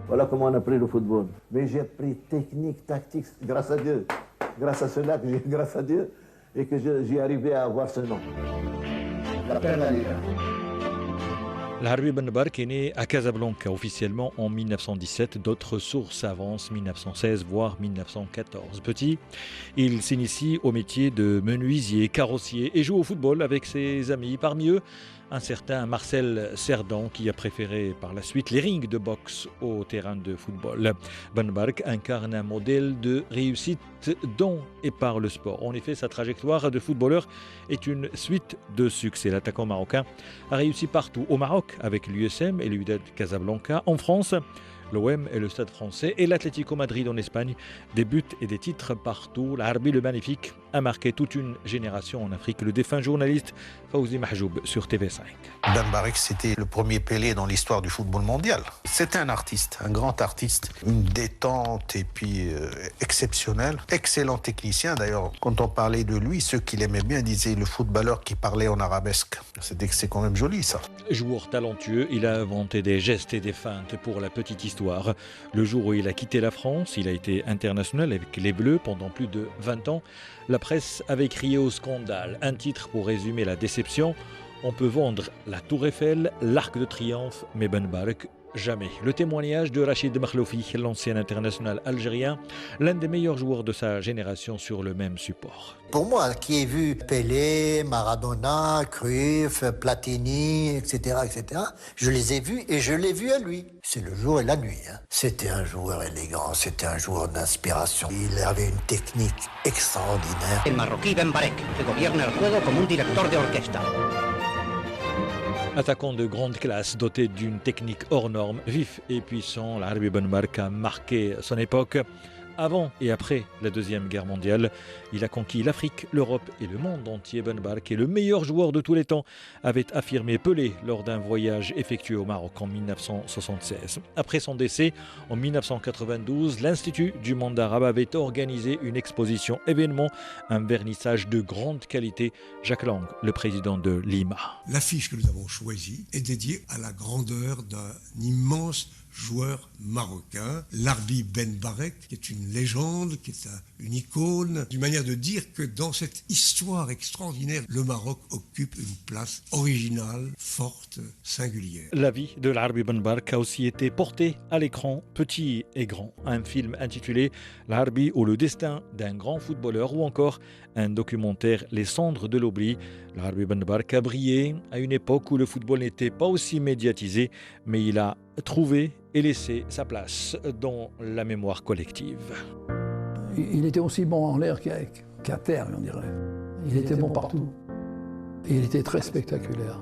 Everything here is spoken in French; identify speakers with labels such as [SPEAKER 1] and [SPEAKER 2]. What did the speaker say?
[SPEAKER 1] Voilà comment on a appris le football. Mais j'ai appris technique, tactique, grâce à Dieu. Grâce à cela, grâce à Dieu, et que j'ai arrivé à avoir ce nom. La Pernalina.
[SPEAKER 2] L'Harbi Ben Bark est né à Casablanca officiellement en 1917. D'autres sources avancent 1916 voire 1914. Petit, il s'initie au métier de menuisier, carrossier et joue au football avec ses amis. Parmi eux, un certain Marcel Cerdan qui a préféré par la suite les rings de boxe au terrain de football. Ben Bark incarne un modèle de réussite dans et par le sport. En effet, sa trajectoire de footballeur est une suite de succès. L'attaquant marocain a réussi partout. Au Maroc avec l'USM et l'Wydad Casablanca. En France, l'OM et le Stade français et l'Atlético Madrid en Espagne. Des buts et des titres partout. L'Harbi le Magnifique a marqué toute une génération en Afrique. Le défunt journaliste Fawzi Mahjoub sur TV5.
[SPEAKER 3] Ben Barek, c'était le premier Pelé dans l'histoire du football mondial. C'était un artiste, un grand artiste, une détente et puis exceptionnel. Excellent technicien d'ailleurs. Quand on parlait de lui, ceux qui l'aimaient bien disaient le footballeur qui parlait en arabesque. C'est quand même joli ça.
[SPEAKER 2] Joueur talentueux, il a inventé des gestes et des feintes pour la petite histoire. Le jour où il a quitté la France, il a été international avec les Bleus pendant plus de 20 ans. La presse avait crié au scandale. Un titre pour résumer la déception. On peut vendre la Tour Eiffel, l'Arc de Triomphe, mais Ben Bark, jamais. Le témoignage de Rachid Makhloufi, l'ancien international algérien, l'un des meilleurs joueurs de sa génération sur le même support.
[SPEAKER 4] Pour moi, qui ai vu Pelé, Maradona, Cruyff, Platini, etc., je les ai vus et je l'ai vu à lui. C'est le jour et la nuit. C'était un joueur élégant, c'était un joueur d'inspiration. Il avait une technique extraordinaire.
[SPEAKER 5] El marroquí Ben Barek, que gobierna el juego como un director de orquesta.
[SPEAKER 2] Attaquant de grande classe, doté d'une technique hors norme, vif et puissant, l'Harbi Ben Bark a marqué son époque. Avant et après la Deuxième Guerre mondiale, il a conquis l'Afrique, l'Europe et le monde entier. Ben Bark est le meilleur joueur de tous les temps, avait affirmé Pelé lors d'un voyage effectué au Maroc en 1976. Après son décès, en 1992, l'Institut du monde arabe avait organisé une exposition événement, un vernissage de grande qualité. Jacques Lang, le président de Lima.
[SPEAKER 6] L'affiche que nous avons choisie est dédiée à la grandeur d'un immense joueur marocain, l'Harbi Ben Barek, qui est une légende, qui est une icône, d'une manière de dire que dans cette histoire extraordinaire, le Maroc occupe une place originale, forte, singulière.
[SPEAKER 2] La vie de l'Harbi Ben Bark a aussi été portée à l'écran, petit et grand. Un film intitulé L'Harbi ou le destin d'un grand footballeur ou encore un documentaire Les cendres de l'oubli. L'Harbi Ben Bark a brillé à une époque où le football n'était pas aussi médiatisé, mais il a trouvé et laissé sa place dans la mémoire collective.
[SPEAKER 7] Il était aussi bon en l'air qu'à terre, on dirait. Il était bon partout. Et il était très spectaculaire.